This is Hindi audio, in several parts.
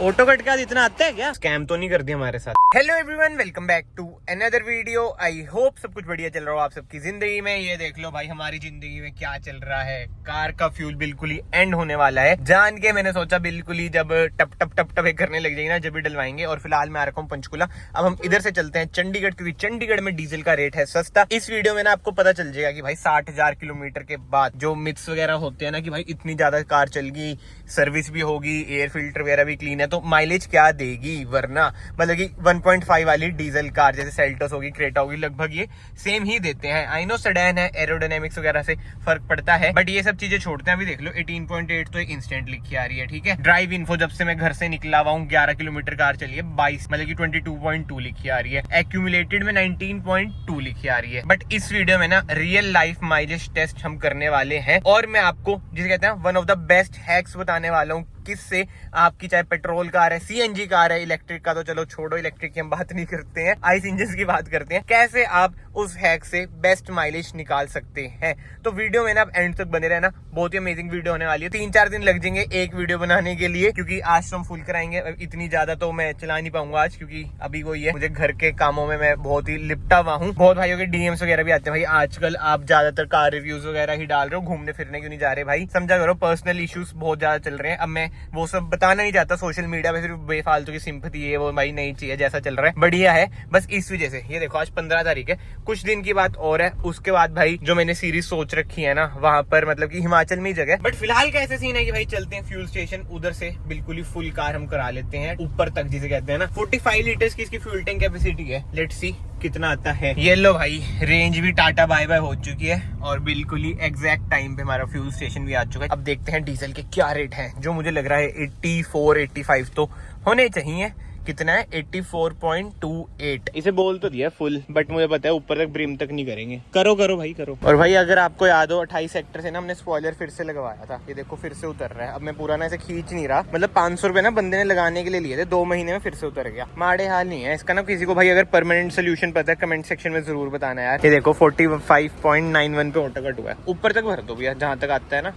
ऑटो कट का इतना आता है क्या? स्कैम तो नहीं कर दिया हमारे साथ। Hello everyone, welcome back to another video. I hope सब कुछ बढ़िया चल रहा हो आप सबकी जिंदगी में। ये देख लो भाई हमारी जिंदगी में क्या चल रहा है। कार का फ्यूल बिल्कुल ही एंड होने वाला है। जान के मैंने सोचा बिल्कुल ही जब टप टप टप टप करने लग जाएगी ना जब भी डलवाएंगे। और फिलहाल मैं आ रखा हूँ पंचकुला। अब हम इधर से चलते हैं चंडीगढ़, क्योंकि चंडीगढ़ में डीजल का रेट है सस्ता। इस वीडियो में ना आपको पता चल जाएगा कि भाई 60,000 किलोमीटर के बाद जो मिथ्स वगैरह होते हैं ना कि भाई इतनी ज्यादा कार चल गई, सर्विस भी होगी, एयर फिल्टर वगैरह भी क्लीन है, तो माइलेज क्या देगी। वरना मतलब कि 1.5 वाली डीजल कार जैसे सेल्टोस होगी, क्रेटा होगी, लगभग ये सेम ही देते हैं। आई नो सेडान है, एरोडायनेमिक्स वगैरह से फर्क पड़ता है, बट ये सब चीजें छोड़ते हैं। अभी देख लो 18.8 तो इंस्टेंट लिखी आ रही है। ठीक है, ड्राइव इन्फो जब से मैं घर से निकला हुआ हूँ 11 किलोमीटर कार चलिए 22 मतलब कि 22.2 लिखी आ रही है। एक्यूमुलेटेड में 19.2 लिखी आ रही है। बट इस वीडियो में ना रियल लाइफ माइलेज टेस्ट हम करने वाले हैं और मैं आपको जिसे कहते हैं one of the best hacks बताने वाला हूँ। किससे आपकी चाहे पेट्रोल कार है, सीएनजी कार है, इलेक्ट्रिक का तो चलो छोड़ो, इलेक्ट्रिक की हम बात नहीं करते हैं, आइस इंजन की बात करते हैं। कैसे आप उस हैक से बेस्ट माइलेज निकाल सकते हैं। तो वीडियो में ना आप एंड तक बने रहना, बहुत ही अमेजिंग वीडियो होने वाली है। 3-4 दिन लग जाएंगे एक वीडियो बनाने के लिए, क्योंकि आज तो हम फुल कराएंगे। इतनी ज्यादा तो मैं चला नहीं पाऊंगा आज, क्योंकि अभी वही है, मुझे घर के कामों में मैं बहुत ही लिपटा हुआ हूँ। बहुत भाइयों के डीएम्स वगैरह भी आते हैं, भाई आजकल आप ज्यादातर कार रिव्यूज वगैरह ही डाल रहे हो, घूमने फिरने क्यों नहीं जा रहे भाई, समझा करो। पर्सनल इश्यूज बहुत ज्यादा चल रहे हैं। अब मैं वो सब बताना नहीं चाहता सोशल मीडिया पे, सिर्फ बेफालतू की सिंपैथी है वो भाई नहीं चाहिए। जैसा चल रहा है बढ़िया है, बस इस वजह से। ये देखो आज 15 तारीख है, कुछ दिन की बात और है। उसके बाद भाई जो मैंने सीरीज सोच रखी है ना, वहां पर मतलब कि हिमाचल में ही जगह। बट फिलहाल का ऐसा सीन है कि भाई चलते हैं फ्यूल स्टेशन, उधर से बिल्कुल ही फुल कार हम करा लेते हैं ऊपर तक, जिसे कहते हैं ना। 45 लीटर्स की इसकी फ्यूल टैंक कैपेसिटी है। लेट्स सी कितना आता है। ये लो भाई रेंज भी टाटा बाय बाय हो चुकी है और बिल्कुल ही एग्जैक्ट टाइम पे हमारा फ्यूल स्टेशन भी आ चुका है। अब देखते हैं डीजल के क्या रेट है। जो मुझे लग रहा है 84-85 तो होने चाहिए। कितना है? 84.28। इसे बोल तो दिया फुल, बट मुझे पता है ऊपर तक ब्रिम तक नहीं करेंगे। करो करो भाई करो। और भाई अगर आपको याद हो 28 सेक्टर से ना हमने स्पॉइलर फिर से लगवाया था। ये देखो फिर से उतर रहा है। अब मैं पूरा ना ऐसे खींच नहीं रहा, मतलब 500 रुपए ना बंदे ने लगाने के लिए लिए थे, 2 महीने में फिर से उतर गया। माड़े हाल नहीं है इसका ना। किसी को भाई अगर परमानेंट सोल्यूशन पता है कमेंट सेक्शन में जरूर बताना यार। ये देखो 45.91 पे ऑटो कट हुआ है। ऊपर तक भर दो भैया जहां तक आता है ना।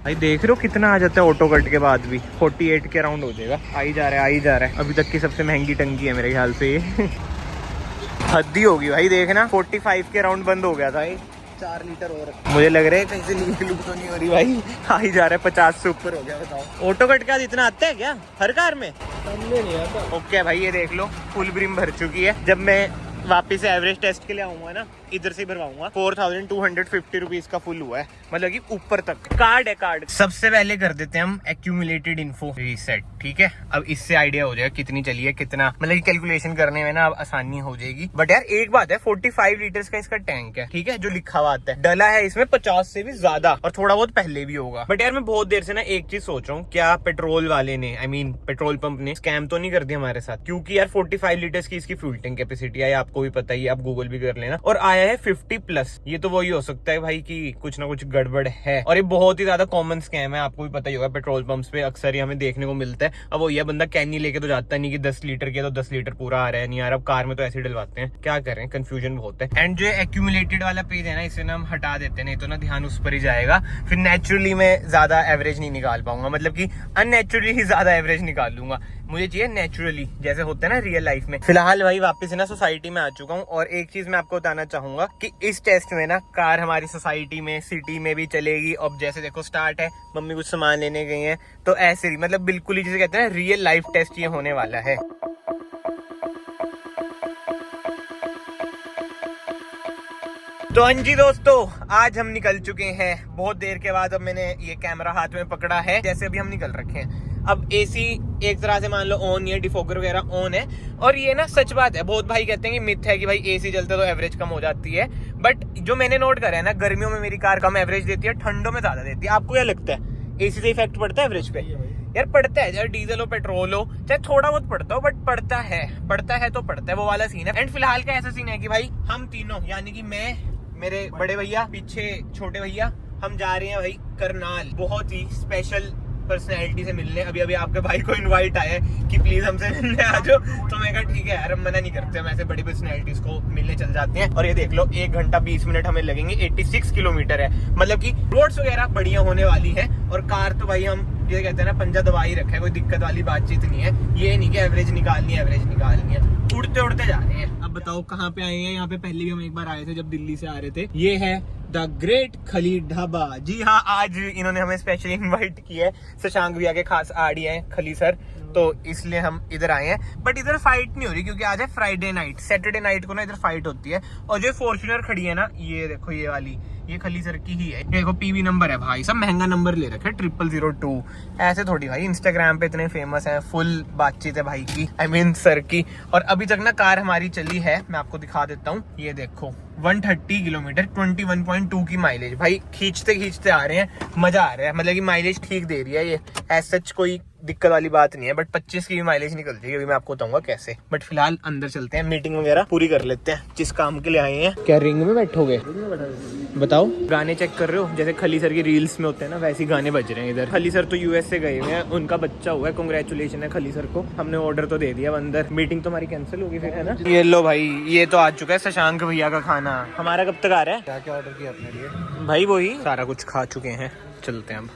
भाई देख रहे हो कितना आ जाता है ऑटो कट के बाद भी। 48 के राउंड हो जाएगा। आई जा रहा है आई जा रहा है। अभी तक की सबसे महंगी टंकी है मेरे ख्याल से ये। हद्दी होगी भाई, देखना 45 के राउंड बंद हो गया था ये। 4 लीटर और मुझे लग रहा है कहीं से लीक लूक तो नहीं हो रही भाई। आ ही जा रहा है 50 से ऊपर हो गया। बताओ ऑटो कट का इतना आता है क्या हर कार में? नहीं आता। ओके भाई ये देख लो फुल ब्रिम भर चुकी है। जब मैं वापिस से एवरेज टेस्ट के लिए आऊंगा ना, इधर से भरवाऊंगा। 4250 रुपीज का फुल हुआ है, मतलब कि ऊपर तक। कार्ड है कार्ड। सबसे पहले कर देते हैं हम एक्यूमुलेटेड इन्फो रीसेट। ठीक है, अब इससे आइडिया हो जाएगा कितनी चली है कितना, मतलब कि कैलकुलेशन करने में ना अब आसानी हो जाएगी। बट यार एक बात है, 45 लीटर्स का इसका टैंक है। ठीक है, जो लिखा हुआ आता है। डला है इसमें 50 से भी ज्यादा और थोड़ा बहुत पहले भी होगा। बट यार मैं बहुत देर से ना एक चीज सोच रहा हूँ, क्या पेट्रोल वाले ने पेट्रोल पंप ने स्कैम तो नहीं कर दिया हमारे साथ। क्योंकि यार 45 लीटर्स की इसकी फ्यूल टैंक कैपेसिटी है, आपको भी पता ही, आप गूगल भी कर लेना। और आया है 50+। ये तो वही हो सकता है भाई कि कुछ ना कुछ गड़बड़ है। और ये बहुत ही ज्यादा कॉमन स्कैम है, आपको भी पता ही होगा। पेट्रोल पंप्स पे अक्सर ही हमें देखने को मिलता है। अब वो ये बंदा कैनी लेके तो जाता नहीं कि 10 लीटर के तो 10 लीटर पूरा आ रहा है, नहीं आ रहा। अब कार में तो ऐसे डलवाते हैं, क्या करें, कंफ्यूजन बहुत है। एंड जो एक्यूमुलेटेड वाला पेज है ना, इसे ना हम हटा देते हैं, नहीं तो ना ध्यान उस पर ही जाएगा। फिर नेचुरली मैं ज्यादा एवरेज नहीं निकाल पाऊंगा, मतलब कि अननेचुरली ही ज्यादा एवरेज निकाल लूंगा। मुझे चाहिए नेचुरली, जैसे होता है ना रियल लाइफ में। फिलहाल भाई वापस ना सोसाइटी में आ चुका हूँ और एक चीज मैं आपको बताना चाहूंगा कि इस टेस्ट में ना कार हमारी सोसाइटी में, सिटी में भी चलेगी। अब जैसे देखो स्टार्ट है, मम्मी कुछ सामान लेने गई है, तो ऐसे ही मतलब बिल्कुल ही जिसे कहते हैं रियल लाइफ टेस्ट ये होने वाला है। तो हाँ जी दोस्तों, आज हम निकल चुके हैं बहुत देर के बाद। अब मैंने ये कैमरा हाथ में पकड़ा है, जैसे अभी हम निकल रखे हैं। अब एसी एक तरह से मान लो ऑन है, डिफोगर वगैरह ऑन है। और ये ना सच बात है, बहुत भाई कहते हैं कि मिथ है कि भाई एसी चलता तो एवरेज कम हो जाती है। बट जो मैंने नोट करा है ना, गर्मियों में मेरी कार कम एवरेज देती है, ठंडों में ज्यादा देती है। आपको क्या लगता है, एसी से इफेक्ट पड़ता है एवरेज पे? यार पड़ता है, चाहे डीजल हो पेट्रोल हो, चाहे थोड़ा बहुत पड़ता हो, बट पड़ता है तो पड़ता है। वो वाला सीन है। एंड फिलहाल का ऐसा सीन है कि भाई हम तीनों, यानी कि मैं, मेरे बड़े भैया, पीछे छोटे भैया, हम जा रहे हैं भाई करनाल, बहुत ही स्पेशल पर्सनैलिटी से मिलने। अभी अभी आपके भाई को इनवाइट आया है कि प्लीज हमसे मिलने आ जाओ, तो मैं कहा ठीक है यार, हम मना नहीं करते, हम ऐसे बड़ी पर्सनैलिटीज को मिलने चल जाते हैं। और ये देख लो 1 घंटा 20 मिनट हमें लगेंगे, 86 किलोमीटर है, मतलब कि रोड्स वगैरह बढ़िया होने वाली है। और कार तो भाई हम ये कहते हैं ना पंजा दबा ही रखा है, कोई दिक्कत वाली बातचीत नहीं है। ये नहीं कि एवरेज निकालनी है, उड़ते उड़ते जा रहे हैं। अब बताओ कहाँ पे आए हैं। यहाँ पे पहले भी हम एक बार आए थे जब दिल्ली से आ रहे थे। ये है द ग्रेट खली ढाबा। जी हाँ, आज इन्होंने हमें स्पेशली इनवाइट किया है, शशांक भैया के खास आड़ी है खली सर, तो इसलिए हम इधर आए हैं। बट इधर फाइट नहीं हो रही क्योंकि आज है फ्राइडे नाइट। सैटरडे नाइट को ना इधर फाइट होती है। और जो फॉर्च्यूनर खड़ी है ना, ये देखो ये वाली, ये खली सर की ही है। देखो पीवी नंबर है भाई, सब महंगा नंबर ले रखा है 0002। ऐसे थोड़ी भाई, इंस्टाग्राम पे इतने फेमस है, फुल बातचीत है भाई की, I mean सर की। और अभी तक ना कार हमारी चली है, मैं आपको दिखा देता हूँ, ये देखो 130 किलोमीटर, 21.2 की माइलेज। भाई खींचते खींचते आ रहे हैं, मजा आ रहा है। मतलब कि माइलेज ठीक दे रही है ये, एज सच कोई दिक्कत वाली बात नहीं है। बट 25 की भी माइलेज निकल जाएगी, अभी मैं आपको बताऊंगा कैसे। बट फिलहाल अंदर चलते हैं, मीटिंग वगैरह पूरी कर लेते हैं जिस काम के लिए आए हैं। क्या रिंग में बैठोगे? बताओ। गाने चेक कर रहे हो? जैसे खली सर की रील्स में होते हैं ना, वैसे ही गाने बज रहे हैं इधर। खली सर तो यूएस से गए हुए हैं, उनका बच्चा हुआ है, कांग्रेचुलेशन है खली सर को। हमने ऑर्डर तो दे दिया अंदर। मीटिंग तो हमारी कैंसिल होगी फिर, है ना। ये लो भाई, ये तो आ चुका है शशांक भैया का खाना। हमारा कब तक आ रहा है? क्या क्या ऑर्डर किया अपने लिए? भाई वही सारा कुछ खा चुके हैं, चलते हैं अब।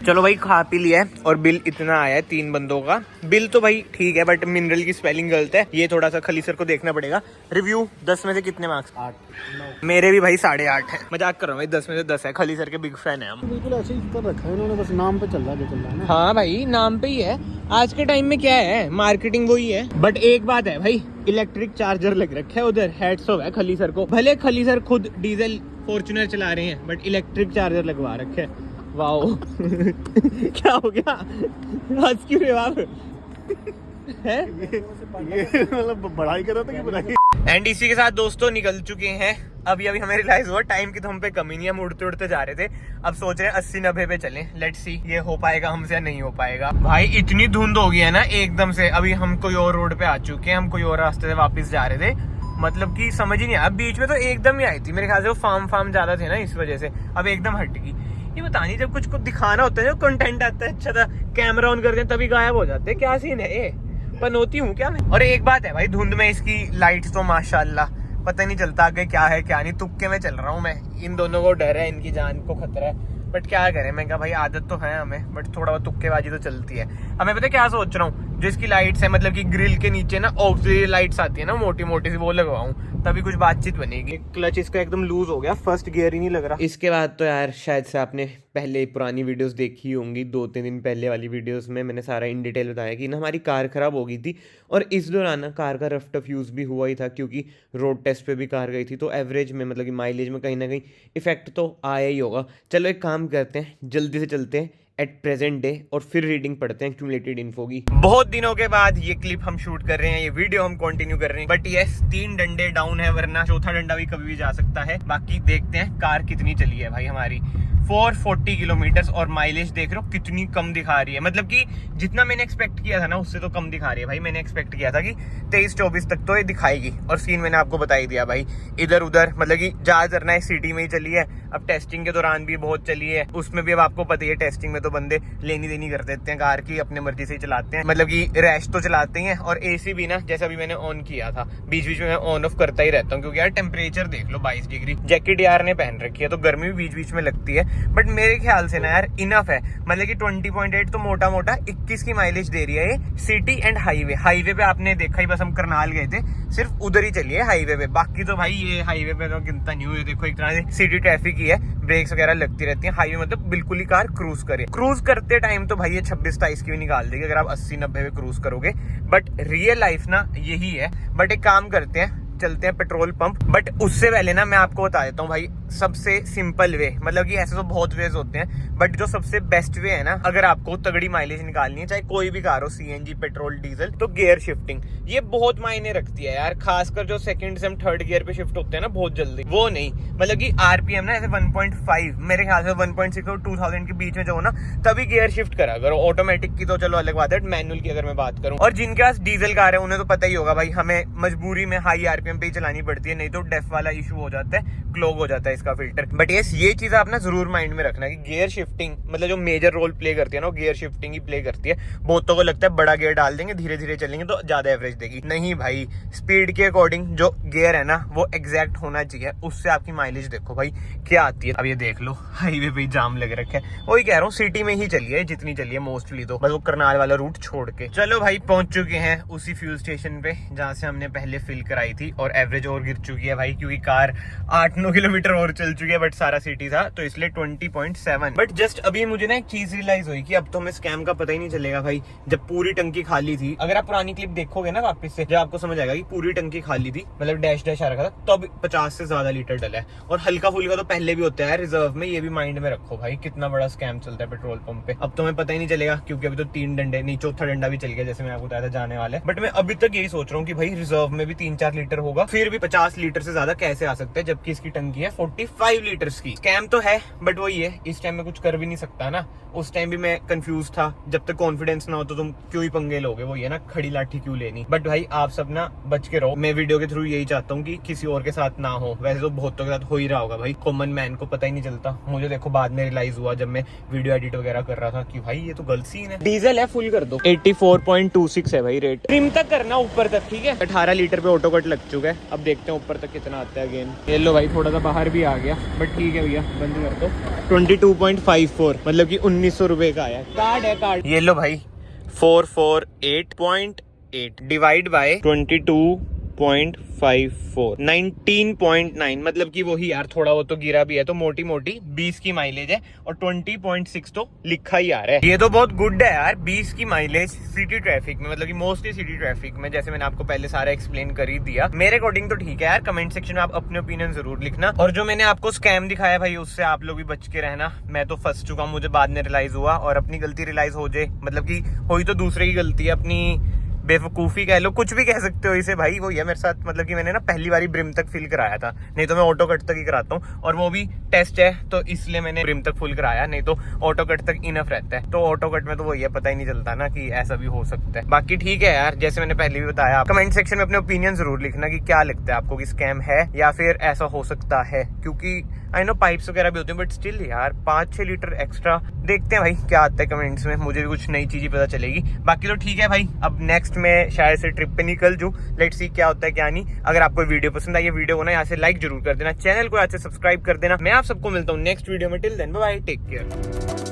चलो भाई, खा पी लिया है। और बिल इतना आया है 3 बंदों का। बिल तो भाई ठीक है, बट मिनरल की स्पेलिंग गलत है, ये थोड़ा सा खली सर को देखना पड़ेगा। रिव्यू 10 में से कितने मार्क्स? 8 मेरे भी भाई 8.5 है। मजाक कर रहा हूँ भाई, 10 में से 10 है। खली सर के बिग फैन है हम। बिल्कुल ऐसे ही कर रखा है उन्होंने, बस नाम पे चल रहा है ना। हाँ भाई, नाम पे ही है। आज के टाइम में क्या है, मार्केटिंग वही है। बट एक बात है भाई, इलेक्ट्रिक चार्जर लग रखा है उधर। हेड्स ऑफ है खली सर को। भले खली सर खुद डीजल फॉर्च्यूनर चला रहे हैं, बट इलेक्ट्रिक चार्जर लगवा रखे है। वाओ क्या हो गया, हंस क्यों रहे हो आप? मतलब बढ़ाई कर रहा था कि बढ़ाई। एंड इसी के साथ दोस्तों निकल चुके हैं। अभी हमें रियलाइज हुआ टाइम की तो हम पे कमी नहीं है, हम उड़ते उड़ते जा रहे थे। अब सोच रहे हैं 80-90 पे चलें। लेट्स सी ये हो पाएगा हमसे या नहीं हो पाएगा। भाई इतनी धुंध हो गई है ना एकदम से। अभी हम कोई और रोड पे आ चुके हैं, हम कोई और रास्ते से वापस जा रहे थे। मतलब कि समझ ही नहीं आया। बीच में तो एकदम ही आई थी, मेरे ख्याल से वो फार्म ज्यादा थे ना, इस वजह से अब एकदम हट गई। ये बता नहीं, जब कुछ दिखाना होता है, जो कंटेंट आता है अच्छा था, कैमरा ऑन करते हैं तभी गायब हो जाते हैं। क्या सीन है ये, पनौती हूँ क्या मैं? और एक बात है भाई, धुंध में इसकी लाइट्स तो माशाल्लाह पता नहीं चलता आगे क्या है क्या नहीं। तुक्के में चल रहा हूँ मैं। इन दोनों को डर है, इनकी जान को खतरा है, बट क्या करें। मैं कहा भाई आदत तो है हमें, बट थोड़ा बहुत तुक्केबाजी तो चलती है। अब मैं पता क्या सोच रहा हूँ, जो इसकी लाइट्स है, मतलब कि ग्रिल के नीचे ना ऑक्सिलरी लाइट्स आती है ना, मोटी मोटी सी, वो लगवाऊं, तभी कुछ बातचीत बनेगी। क्लच इसका एकदम लूज हो गया, फर्स्ट गियर ही नहीं लग रहा। इसके बाद तो यार शायद से आपने पहले पुरानी वीडियोस देखी होंगी, 2-3 दिन पहले वाली वीडियोस में मैंने सारा इन डिटेल बताया कि ना हमारी कार खराब हो गई थी। और इस दौरान ना कार का रफ टफ यूज़ भी हुआ ही था, क्योंकि रोड टेस्ट पे भी कार गई थी। तो एवरेज में, मतलब कि माइलेज में कहीं ना कहीं इफेक्ट तो आया ही होगा। चलो एक काम करते हैं, जल्दी से चलते हैं एट प्रेजेंट डे और फिर रीडिंग पढ़ते हैं एक्यूमुलेटेड इन्फो की। बहुत दिनों के बाद ये क्लिप हम शूट कर रहे हैं, ये वीडियो हम कंटिन्यू कर रहे हैं। बट यस, 3 डंडे डाउन है, वरना चौथा डंडा भी कभी भी जा सकता है। बाकी देखते हैं कार कितनी चली है भाई हमारी। 440 किलोमीटर और माइलेज देख रहे हो कितनी कम दिखा रही है। मतलब कि जितना मैंने एक्सपेक्ट किया था ना, उससे तो कम दिखा रही है भाई। मैंने एक्सपेक्ट किया था कि 23-24 तक तो ये दिखाएगी, और सीन मैंने आपको बता ही दिया भाई। इधर उधर मतलब कि ज्यादातर ना सिटी में ही चली है। अब टेस्टिंग के दौरान भी बहुत चली है, उसमें भी अब आपको पता ही है, टेस्टिंग में तो बंदे लेनी देनी कर देते हैं कार की, अपने मर्जी से ही चलाते हैं। मतलब कि रैश तो चलाते ही हैं। और एसी भी ना, जैसे अभी मैंने ऑन किया था, बीच बीच में मैं ऑन ऑफ करता ही रहता हूँ, क्योंकि यार टेम्परेचर देख लो 22 डिग्री। जैकेट यार ने पहन रखी है, तो गर्मी भी बीच बीच में लगती है। बट मेरे ख्याल से ना यार इनफ है। मतलब कि 20.8 तो मोटा मोटा 21 की माइलेज दे रही है ये, सिटी एंड हाईवे। हाईवे पे आपने देखा ही, बस हम करनाल गए थे, सिर्फ उधर ही चली है हाईवे पे। बाकी तो भाई ये हाईवे पे तो गिनता नहीं हुई। देखो एक तरह से सिटी ट्रैफिक ही है, ब्रेक्स वगैरह लगती रहती है। हाईवे मतलब बिल्कुल ही कार क्रूज करे। क्रूज करते टाइम तो भाई ये 26-27 की भी निकाल देगी अगर आप 80-90 पे क्रूज करोगे। बट रियल लाइफ ना यही है। बट एक काम करते हैं, चलते हैं पेट्रोल पंप। बट उससे पहले ना मैं आपको बता देता हूँ भाई, सबसे सिंपल वे, मतलब कि ऐसे तो बहुत वेज होते हैं, बट जो सबसे बेस्ट वे है ना, अगर आपको तगड़ी माइलेज निकालनी है, चाहे कोई भी कार हो, सीएनजी, पेट्रोल, डीजल, तो गियर शिफ्टिंग ये बहुत मायने रखती है यार। खासकर जो सेकंड से हम थर्ड गियर पे शिफ्ट होते हैं ना बहुत जल्दी, वो नहीं। मतलब कि आरपीएम ना ऐसे 1.5, मेरे ख्याल से 1.6 और 2000 के बीच में जो हो ना, तभी गियर शिफ्ट करा करो। ऑटोमेटिक की तो चलो अलग बात है, मैनुअल की अगर मैं बात करूं। और जिनके पास डीजल कार है उन्हें तो पता ही होगा भाई, हमें मजबूरी में हाई आरपीएम आरपीएम पे ही चलानी पड़ती है, नहीं तो डेफ वाला इशू हो जाता है, क्लॉग हो जाता है इसका फिल्टर। बट यस, ये चीज आप ना जरूर माइंड में रखना कि गियर शिफ्टिंग मतलब जो मेजर रोल प्ले करती है ना, वो गियर शिफ्टिंग ही प्ले करती है। बहुतों को लगता है बड़ा गियर डाल देंगे, धीरे धीरे चलेंगे तो ज्यादा एवरेज देगी। नहीं भाई, स्पीड के अकॉर्डिंग जो गियर है ना वो एग्जैक्ट होना चाहिए, उससे आपकी माइलेज देखो भाई क्या आती है। अब ये देख लो हाईवे पे जाम लग रखा है, वही कह रहा हूँ सिटी में ही चलिए जितनी चलिए मोस्टली, तो बस वो करनाल वाला रूट छोड़ के। चलो भाई पहुंच चुके हैं उसी फ्यूल स्टेशन पे जहां से हमने पहले फिल कराई थी, और एवरेज और गिर चुकी है भाई क्योंकि कार 8-9 किलोमीटर और चल चुकी है, बट सारा सिटी था तो इसलिए 20.7। बट जस्ट अभी मुझे ना एक चीज रियलाइज हुई कि अब तो हमें स्कैम का पता ही नहीं चलेगा भाई। जब पूरी टंकी खाली थी, अगर आप पुरानी क्लिप देखोगे ना वापस से, जब आपको समझ आएगा कि पूरी टंकी खाली थी, मतलब डैश डैश आ रखा था, तो अब 50 से ज्यादा लीटर डला है। और हल्का फुल्का तो पहले भी होता है रिजर्व में, ये भी माइंड में रखो भाई कितना बड़ा स्कैम चलता है पेट्रोल पंप पे। अब तो हमें पता ही नहीं चलेगा क्योंकि अभी तो 3 डंडे नहीं, चौथा डंडा भी चल गया जैसे मैं आपको बताया था जाने वाला है। बट मैं अभी तक यही सोच रहा हूँ कि भाई रिजर्व में भी 3-4 लीटर होगा, फिर भी 50 लीटर से ज्यादा कैसे आ सकते हैं जबकि इसकी टंकी है 45 लीटर्स की। स्कैम तो है बट वही है, इस टाइम में कुछ कर भी नहीं सकता ना। उस टाइम भी मैं कंफ्यूज था, जब तक कॉन्फिडेंस ना हो तो तुम क्यों ही पंगे लोगे, वही है ना, खड़ी लाठी क्यों लेनी। बट भाई आप सब ना बच के रहो, मैं वीडियो के थ्रू यही चाहता हूँ कि किसी और के साथ ना हो। वैसे तो बहुतों के साथ हो ही रहा होगा भाई, कॉमन मैन को पता ही नहीं चलता। मुझे देखो बाद में रियलाइज हुआ जब मैं वीडियो एडिट वगैरह कर रहा था कि भाई ये तो गलत सीन है। डीजल है, फुल कर दो। 84.26 है भाई रेट। ट्रिम तक करना ऊपर तक, ठीक है। 18 लीटर पे ऑटो कट लग चुका है, अब देखते हैं ऊपर तक कितना आता है अगेन। ये लो भाई थोड़ा सा बाहर भी आ गया, बट ठीक है भैया बंद कर दो। 22.54 मतलब कि 1900 रुपए का आया। कार्ड है कार्ड, ये लो भाई 448.8 डिवाइड बाय 22.54 19.9 मतलब कि वही यार, थोड़ा वो तो गिरा भी है तो मोटी मोटी 20 की माइलेज है, और 20.6 तो लिखा ही आ रहा है। ये तो बहुत गुड है यार, 20 की माइलेज सिटी ट्रैफिक में, मतलब कि मोस्टली सिटी ट्रैफिक में, जैसे मैंने आपको पहले सारा एक्सप्लेन कर ही दिया। मेरे अकॉर्डिंग तो ठीक है यार। कमेंट सेक्शन में आप अपने ओपिनियन जरूर लिखना, और जो मैंने आपको स्कैम दिखाया भाई उससे आप लोग भी बच के रहना। मैं तो फंस चुका हूँ, मुझे बाद में रियलाइज हुआ, और अपनी गलती रियलाइज हो जाए, मतलब कि हुई तो दूसरे की गलती है, अपनी बेवकूफ़ी कह लो, कुछ भी कह सकते हो इसे भाई। वो है मेरे साथ, मतलब कि मैंने ना पहली बारी ब्रिम तक फिल कराया था, नहीं तो मैं ऑटो कट तक ही कराता हूँ, और वो भी टेस्ट है तो इसलिए मैंने ब्रिम तक फुल कराया, नहीं तो ऑटो कट तक इनफ रहता है। तो ऑटो कट में तो वही है, पता ही नहीं चलता ना कि ऐसा भी हो सकता है। बाकी ठीक है यार, जैसे मैंने पहले भी बताया, कमेंट सेक्शन में अपने ओपिनियन जरूर लिखना कि क्या लगता है आपको कि स्कैम है या फिर ऐसा हो सकता है, क्योंकि आई नो पाइप्स वगैरह भी होते हैं, बट स्टिल यार 5-6 लीटर एक्स्ट्रा। देखते हैं भाई क्या आता है कमेंट्स में, मुझे भी कुछ नई चीजें पता चलेगी। बाकी तो ठीक है भाई, अब नेक्स्ट में शायद से ट्रिप पे निकल जूं, लेट्स सी क्या होता है क्या नहीं। अगर आपको वीडियो पसंद आई, वीडियो को ना यहाँ से लाइक जरूर कर देना, चैनल को यहाँ से सब्सक्राइब कर देना। मैं आप सबको मिलता हूँ नेक्स्ट वीडियो में, till then bye bye, take care.